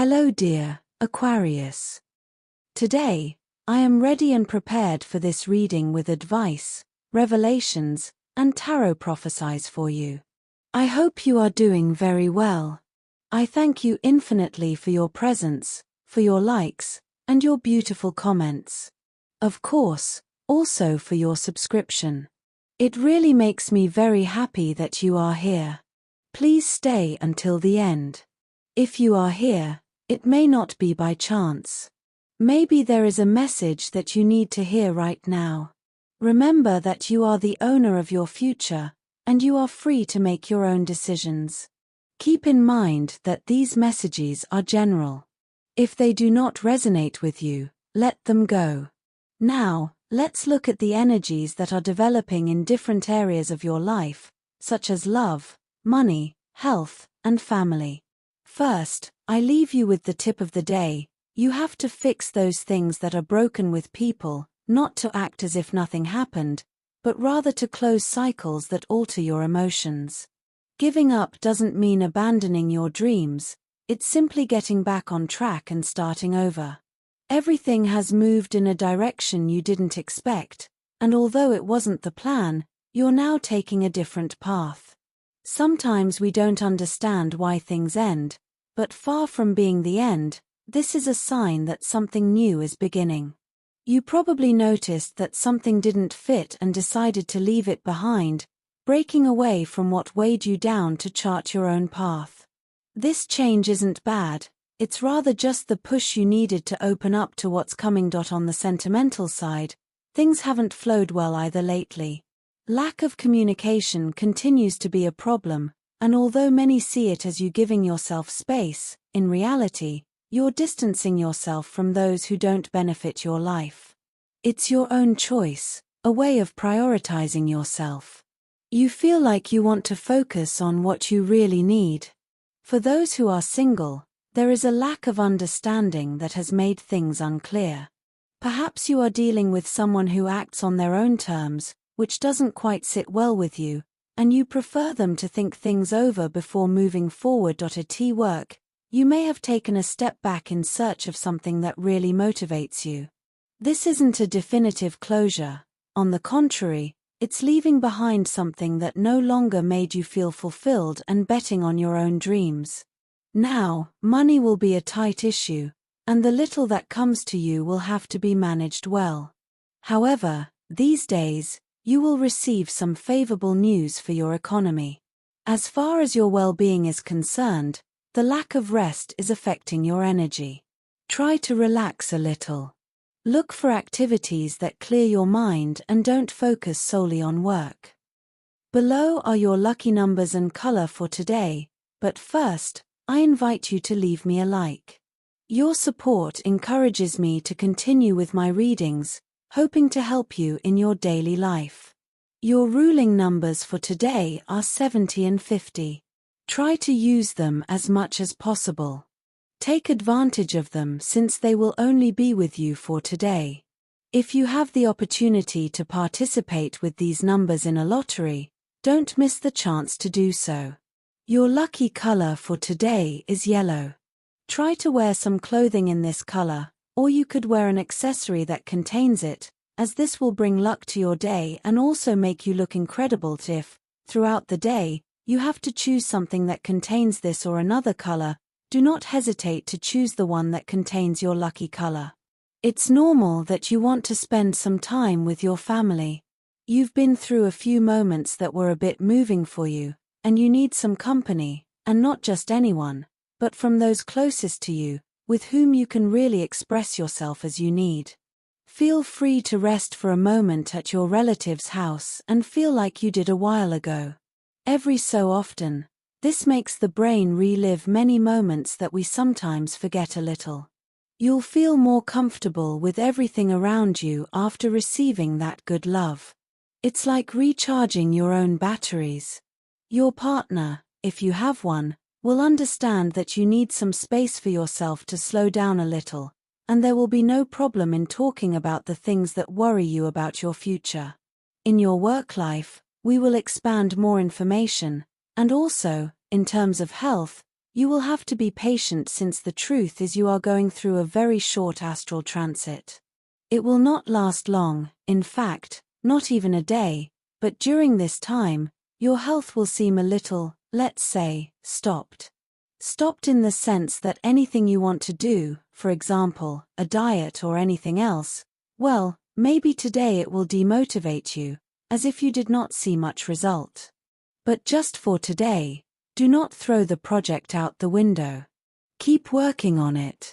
Hello dear Aquarius. Today, I am ready and prepared for this reading with advice, revelations, and tarot prophecies for you. I hope you are doing very well. I thank you infinitely for your presence, for your likes, and your beautiful comments. Of course, also for your subscription. It really makes me very happy that you are here. Please stay until the end. If you are here, it may not be by chance. Maybe there is a message that you need to hear right now. Remember that you are the owner of your future, and you are free to make your own decisions. Keep in mind that these messages are general. If they do not resonate with you, let them go. Now, let's look at the energies that are developing in different areas of your life, such as love, money, health, and family. First, I leave you with the tip of the day. You have to fix those things that are broken with people, not to act as if nothing happened, but rather to close cycles that alter your emotions. Giving up doesn't mean abandoning your dreams, it's simply getting back on track and starting over. Everything has moved in a direction you didn't expect, and although it wasn't the plan, you're now taking a different path. Sometimes we don't understand why things end, but far from being the end, this is a sign that something new is beginning. You probably noticed that something didn't fit and decided to leave it behind, breaking away from what weighed you down to chart your own path. This change isn't bad, it's rather just the push you needed to open up to what's coming. On the sentimental side, things haven't flowed well either lately. Lack of communication continues to be a problem, and although many see it as you giving yourself space, in reality, you're distancing yourself from those who don't benefit your life. It's your own choice, a way of prioritizing yourself. You feel like you want to focus on what you really need. For those who are single, there is a lack of understanding that has made things unclear. Perhaps you are dealing with someone who acts on their own terms, which doesn't quite sit well with you, and you prefer them to think things over before moving forward. At work, you may have taken a step back in search of something that really motivates you. This isn't a definitive closure, on the contrary, it's leaving behind something that no longer made you feel fulfilled and betting on your own dreams. Now, money will be a tight issue, and the little that comes to you will have to be managed well. However, these days, you will receive some favorable news for your economy. As far as your well-being is concerned, the lack of rest is affecting your energy. Try to relax a little. Look for activities that clear your mind and don't focus solely on work. Below are your lucky numbers and color for today, but first, I invite you to leave me a like. Your support encourages me to continue with my readings, hoping to help you in your daily life. Your ruling numbers for today are 70 and 50. Try to use them as much as possible. Take advantage of them since they will only be with you for today. If you have the opportunity to participate with these numbers in a lottery, don't miss the chance to do so. Your lucky color for today is yellow. Try to wear some clothing in this color, or you could wear an accessory that contains it, as this will bring luck to your day and also make you look incredible. If, throughout the day, you have to choose something that contains this or another color, do not hesitate to choose the one that contains your lucky color. It's normal that you want to spend some time with your family. You've been through a few moments that were a bit moving for you, and you need some company, and not just anyone, but from those closest to you, with whom you can really express yourself as you need. Feel free to rest for a moment at your relative's house and feel like you did a while ago. Every so often, this makes the brain relive many moments that we sometimes forget a little. You'll feel more comfortable with everything around you after receiving that good love. It's like recharging your own batteries. Your partner, if you have one, will understand that you need some space for yourself to slow down a little, and there will be no problem in talking about the things that worry you about your future. In your work life, we will expand more information, and also, in terms of health, You will have to be patient since the truth is you are going through a very short astral transit. It will not last long, in fact, not even a day, but during this time, your health will seem a little, let's say, stopped. Stopped in the sense that anything you want to do, for example, a diet or anything else, well, maybe today it will demotivate you, as if you did not see much result. But just for today, do not throw the project out the window. Keep working on it.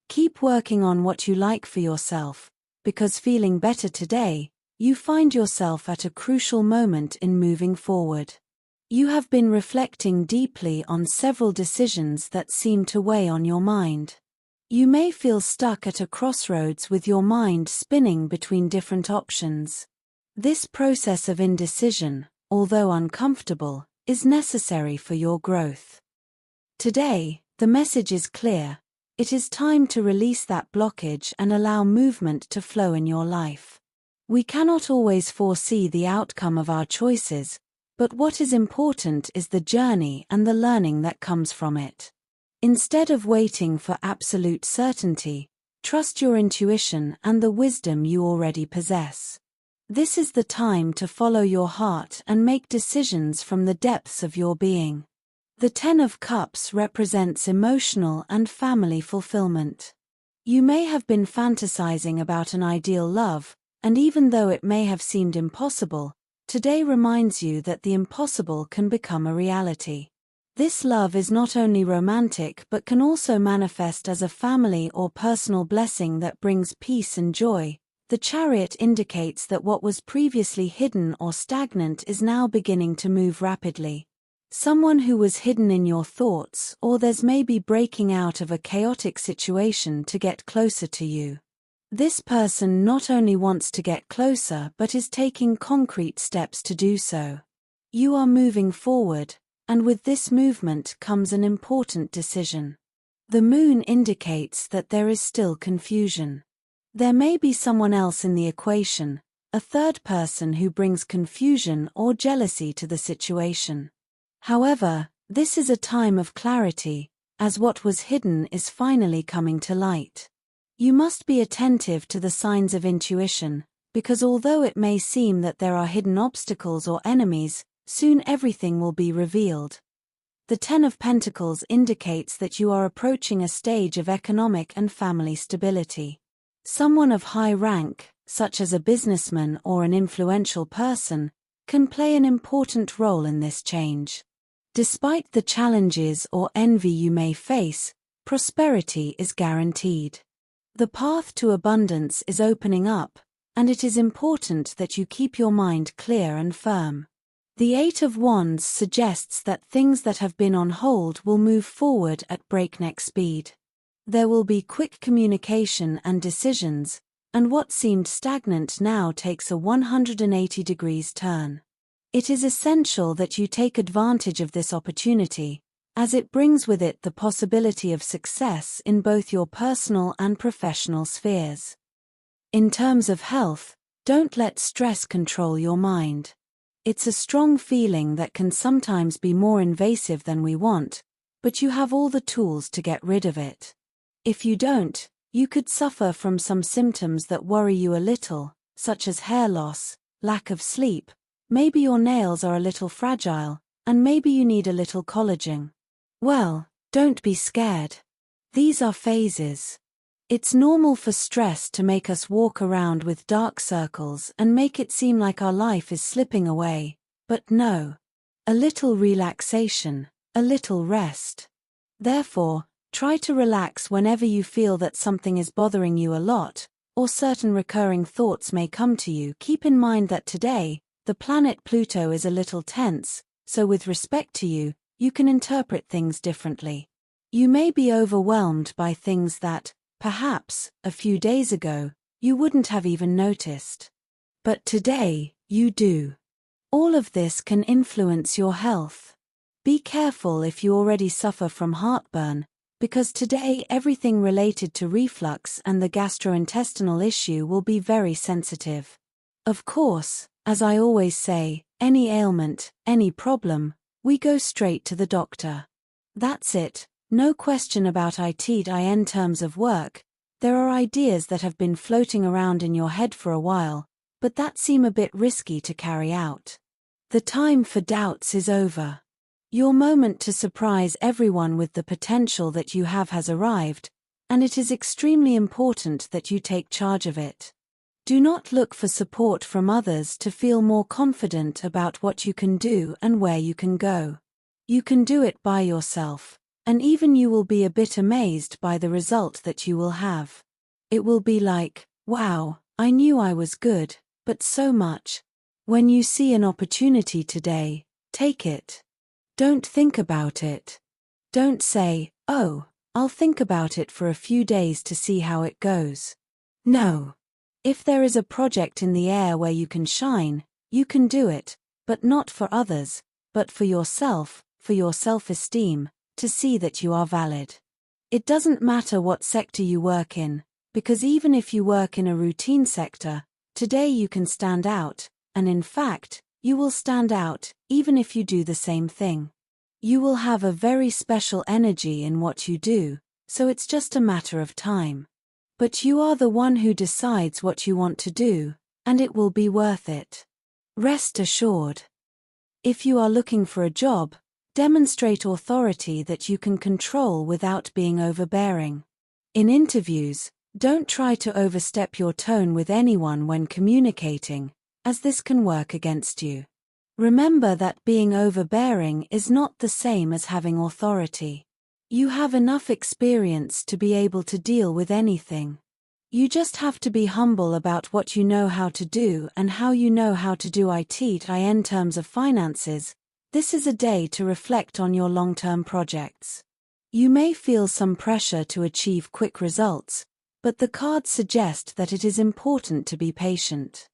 Keep working on what you like for yourself, because feeling better today, you find yourself at a crucial moment in moving forward. You have been reflecting deeply on several decisions that seem to weigh on your mind. You may feel stuck at a crossroads with your mind spinning between different options. This process of indecision, although uncomfortable, is necessary for your growth. Today, the message is clear. It is time to release that blockage and allow movement to flow in your life. We cannot always foresee the outcome of our choices, but what is important is the journey and the learning that comes from it. Instead of waiting for absolute certainty, trust your intuition and the wisdom you already possess. This is the time to follow your heart and make decisions from the depths of your being. The Ten of Cups represents emotional and family fulfillment. You may have been fantasizing about an ideal love, and even though it may have seemed impossible, today reminds you that the impossible can become a reality. This love is not only romantic but can also manifest as a family or personal blessing that brings peace and joy. The Chariot indicates that what was previously hidden or stagnant is now beginning to move rapidly. Someone who was hidden in your thoughts or there's maybe breaking out of a chaotic situation to get closer to you. This person not only wants to get closer but is taking concrete steps to do so. You are moving forward, and with this movement comes an important decision. The moon indicates that there is still confusion. There may be someone else in the equation, a third person who brings confusion or jealousy to the situation. However, this is a time of clarity, as what was hidden is finally coming to light. You must be attentive to the signs of intuition, because although it may seem that there are hidden obstacles or enemies, soon everything will be revealed. The Ten of Pentacles indicates that you are approaching a stage of economic and family stability. Someone of high rank, such as a businessman or an influential person, can play an important role in this change. Despite the challenges or envy you may face, prosperity is guaranteed. The path to abundance is opening up, and it is important that you keep your mind clear and firm. The Eight of Wands suggests that things that have been on hold will move forward at breakneck speed. There will be quick communication and decisions, and what seemed stagnant now takes a 180 degrees turn. It is essential that you take advantage of this opportunity, as it brings with it the possibility of success in both your personal and professional spheres. In terms of health, don't let stress control your mind. It's a strong feeling that can sometimes be more invasive than we want, but you have all the tools to get rid of it. If you don't, you could suffer from some symptoms that worry you a little, such as hair loss, lack of sleep, maybe your nails are a little fragile, and maybe you need a little collagen. Well, don't be scared. These are phases. It's normal for stress to make us walk around with dark circles and make it seem like our life is slipping away, but no. A little relaxation, a little rest. Therefore, try to relax whenever you feel that something is bothering you a lot, or certain recurring thoughts may come to you. Keep in mind that today, the planet Pluto is a little tense, so with respect to you, you can interpret things differently. You may be overwhelmed by things that, perhaps, a few days ago, you wouldn't have even noticed. But today, you do. All of this can influence your health. Be careful if you already suffer from heartburn, because today everything related to reflux and the gastrointestinal issue will be very sensitive. Of course, as I always say, any ailment, any problem, we go straight to the doctor. That's it, no question about it in terms of work. There are ideas that have been floating around in your head for a while, but that seem a bit risky to carry out. The time for doubts is over. Your moment to surprise everyone with the potential that you have has arrived, and it is extremely important that you take charge of it. Do not look for support from others to feel more confident about what you can do and where you can go. You can do it by yourself, and even you will be a bit amazed by the result that you will have. It will be like, wow, I knew I was good, but so much. When you see an opportunity today, take it. Don't think about it. Don't say, oh, I'll think about it for a few days to see how it goes. No. If there is a project in the air where you can shine, you can do it, but not for others, but for yourself, for your self-esteem, to see that you are valid. It doesn't matter what sector you work in, because even if you work in a routine sector, today you can stand out, and in fact, you will stand out, even if you do the same thing. You will have a very special energy in what you do, so it's just a matter of time. But you are the one who decides what you want to do, and it will be worth it. Rest assured. If you are looking for a job, demonstrate authority that you can control without being overbearing. In interviews, don't try to overstep your tone with anyone when communicating, as this can work against you. Remember that being overbearing is not the same as having authority. You have enough experience to be able to deal with anything. You just have to be humble about what you know how to do and how you know how to do it in terms of finances. This is a day to reflect on your long-term projects. You may feel some pressure to achieve quick results, but the cards suggest that it is important to be patient.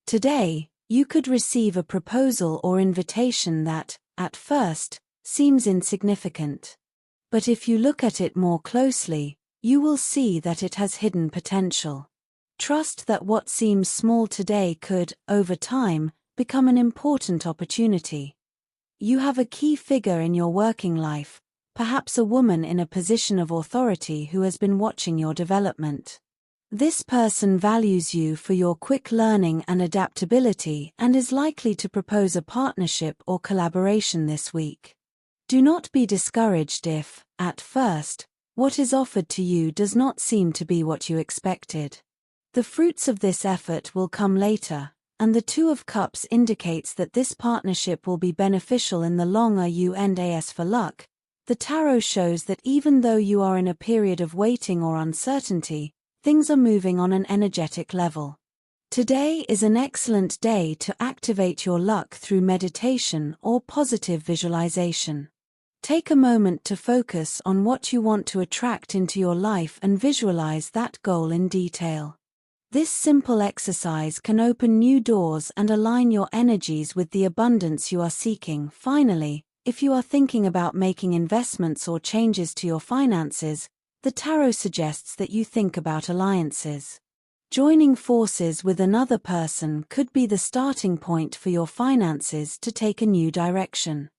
Today, you could receive a proposal or invitation that, at first, seems insignificant. But if you look at it more closely, you will see that it has hidden potential. Trust that what seems small today could, over time, become an important opportunity. You have a key figure in your working life, perhaps a woman in a position of authority who has been watching your development. This person values you for your quick learning and adaptability and is likely to propose a partnership or collaboration this week. Do not be discouraged if, at first, what is offered to you does not seem to be what you expected. The fruits of this effort will come later, and the Two of Cups indicates that this partnership will be beneficial in the long run. As for luck, the tarot shows that even though you are in a period of waiting or uncertainty, things are moving on an energetic level. Today is an excellent day to activate your luck through meditation or positive visualization. Take a moment to focus on what you want to attract into your life and visualize that goal in detail. This simple exercise can open new doors and align your energies with the abundance you are seeking. Finally, if you are thinking about making investments or changes to your finances, the tarot suggests that you think about alliances. Joining forces with another person could be the starting point for your finances to take a new direction.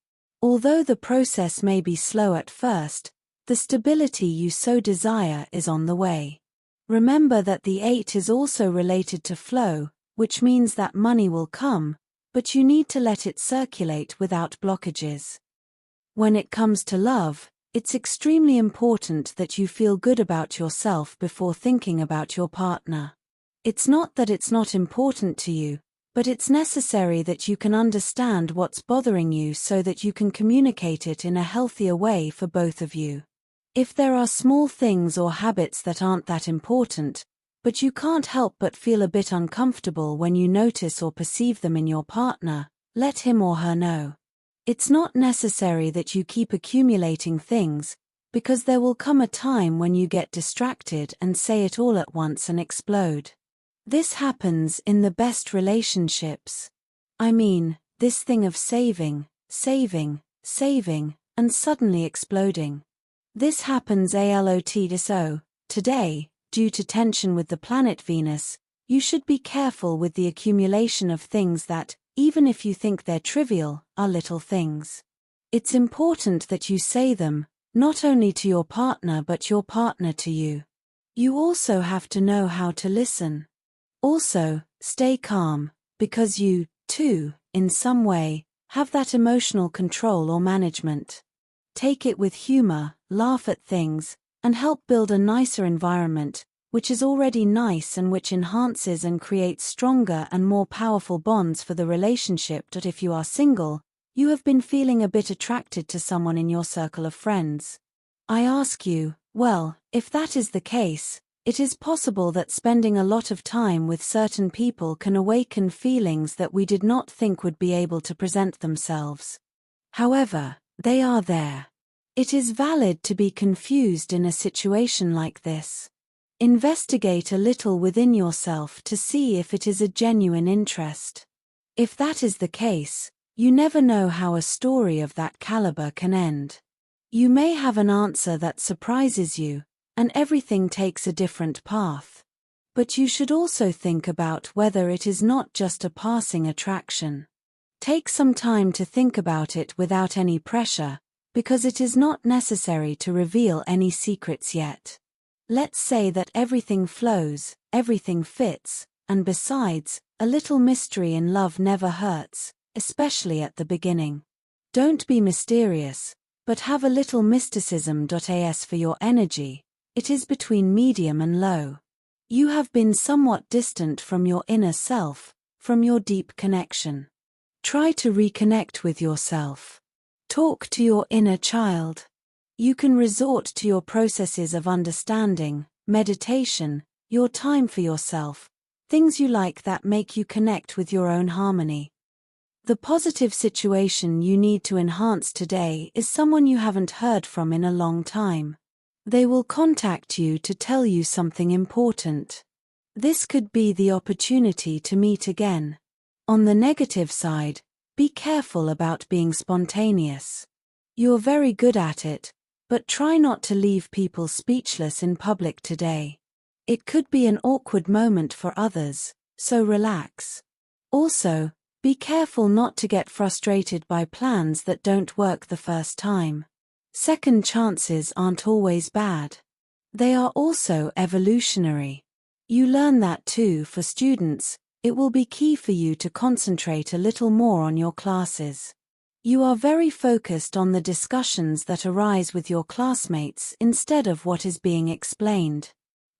Although the process may be slow at first, the stability you so desire is on the way. Remember that the 8 is also related to flow, which means that money will come, but you need to let it circulate without blockages. When it comes to love, it's extremely important that you feel good about yourself before thinking about your partner. It's not that it's not important to you, but it's necessary that you can understand what's bothering you so that you can communicate it in a healthier way for both of you. If there are small things or habits that aren't that important, but you can't help but feel a bit uncomfortable when you notice or perceive them in your partner, let him or her know. It's not necessary that you keep accumulating things, because there will come a time when you get distracted and say it all at once and explode. This happens in the best relationships. I mean, this thing of saving, and suddenly exploding. This happens a lot. So, today, due to tension with the planet Venus, you should be careful with the accumulation of things that, even if you think they're trivial, are little things. It's important that you say them, not only to your partner but your partner to you. You also have to know how to listen. Also, stay calm, because you, too, in some way, have that emotional control or management. Take it with humor, laugh at things, and help build a nicer environment, which is already nice and which enhances and creates stronger and more powerful bonds for the relationship. If you are single, you have been feeling a bit attracted to someone in your circle of friends. I ask you, well, if that is the case, it is possible that spending a lot of time with certain people can awaken feelings that we did not think would be able to present themselves. However, they are there. It is valid to be confused in a situation like this. Investigate a little within yourself to see if it is a genuine interest. If that is the case, you never know how a story of that caliber can end. You may have an answer that surprises you, and everything takes a different path. But you should also think about whether it is not just a passing attraction. Take some time to think about it without any pressure, because it is not necessary to reveal any secrets yet. Let's say that everything flows, everything fits, and besides, a little mystery in love never hurts, especially at the beginning. Don't be mysterious, but have a little mysticism. As for your energy, it is between medium and low. You have been somewhat distant from your inner self, from your deep connection. Try to reconnect with yourself. Talk to your inner child. You can resort to your processes of understanding, meditation, your time for yourself, things you like that make you connect with your own harmony. The positive situation you need to enhance today is someone you haven't heard from in a long time. They will contact you to tell you something important. This could be the opportunity to meet again. On the negative side, be careful about being spontaneous. You're very good at it, but try not to leave people speechless in public today. It could be an awkward moment for others, so relax. Also, be careful not to get frustrated by plans that don't work the first time. Second chances aren't always bad. They are also evolutionary. You learn that too. For students, it will be key for you to concentrate a little more on your classes. You are very focused on the discussions that arise with your classmates instead of what is being explained.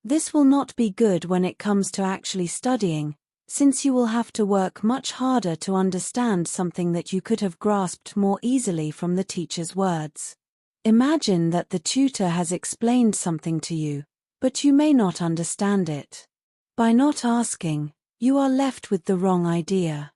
This will not be good when it comes to actually studying, since you will have to work much harder to understand something that you could have grasped more easily from the teacher's words. Imagine that the tutor has explained something to you, but you may not understand it. By not asking, you are left with the wrong idea.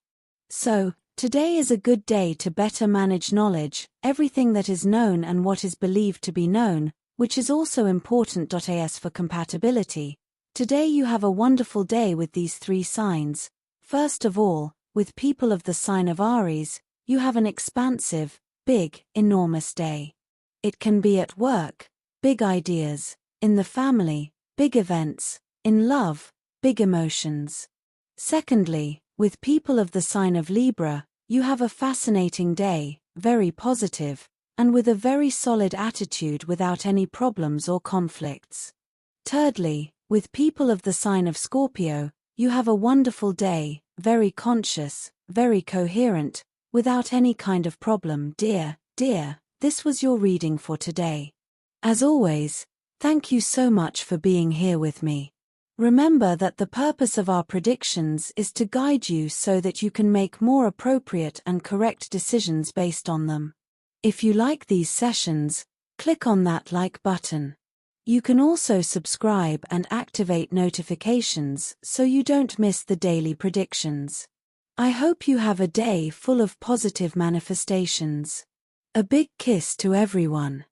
So, today is a good day to better manage knowledge, everything that is known and what is believed to be known, which is also important. As for compatibility, today you have a wonderful day with these three signs. First of all, with people of the sign of Aries, you have an expansive, big, enormous day. It can be at work, big ideas, in the family, big events, in love, big emotions. Secondly, with people of the sign of Libra, you have a fascinating day, very positive, and with a very solid attitude without any problems or conflicts. Thirdly, with people of the sign of Scorpio, you have a wonderful day, very conscious, very coherent, without any kind of problem. Dear, this was your reading for today. As always, thank you so much for being here with me. Remember that the purpose of our predictions is to guide you so that you can make more appropriate and correct decisions based on them. If you like these sessions, click on that like button. You can also subscribe and activate notifications so you don't miss the daily predictions. I hope you have a day full of positive manifestations. A big kiss to everyone.